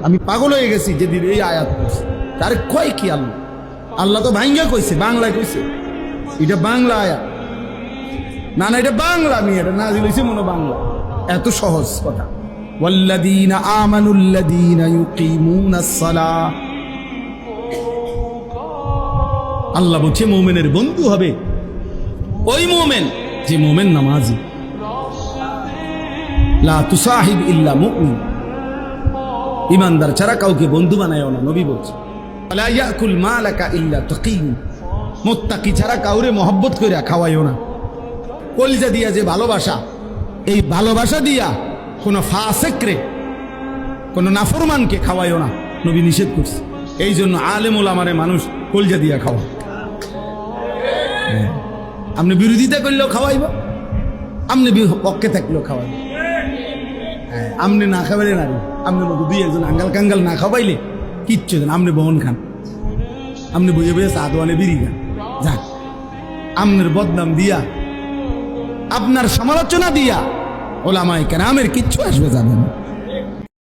আমি পাগল হয়ে গেছি যেদিন এই আয়াত পড়ছি। তার কয় কি আল্লাহ? আল্লাহ তো ভাঙ্গা কইছে, বাংলায় কইছে। এটা বাংলা আয়াত না, না এটা বাংলা। আমি এটা নাজিল হইছে মনে বাংলা। এত সহজ কথা। ওয়াল্লাযীনা আমানুল্লাযীনা ইউকিমুনাস সালাহ। আল্লাহ বলছে মুমিনের বন্ধু হবে ওই মুমিন যে মুমিন নামাজি। লা তুসাহিব ইল্লা মুমিন। ইমানদার ছাড়া কাউকে বন্ধু বানায়ও না, নবী বলছে। লা ইয়াকুল মালাকা ইল্লা তাকী। মুত্তাকি ছাড়া কাউরে মহব্বত কইরা খাওয়াইও না। কলিজা দিয়া যে ভালোবাসা, এই ভালোবাসা দিয়া কোন ফাসিকরে, কোন নাফরমানকে খাওয়াইও না, নবী নিষেধ করছে। এই জন্য আলেম ওলামারে মানুষ কলিজা দিয়া খাওয়া। আপনি বিরোধিতা করলেও খাওয়াইব, আপনি পক্ষে থাকলেও খাওয়াইব। আপনি না খাবাইলে না, আপনি মতো দুই একজন আঙ্গাল কাঙ্গাল না খাওয়াইলে কিচ্ছু দেন। আপনি বহন খান, আপনি বইয়ে বইয়ে চা দোয়ানে বিড়ি খান। যাক, আপনার বদনাম দিয়া, আপনার সমালোচনা দিয়া ওলামায়ে কেরামের কিচ্ছু আসবে যাবে না।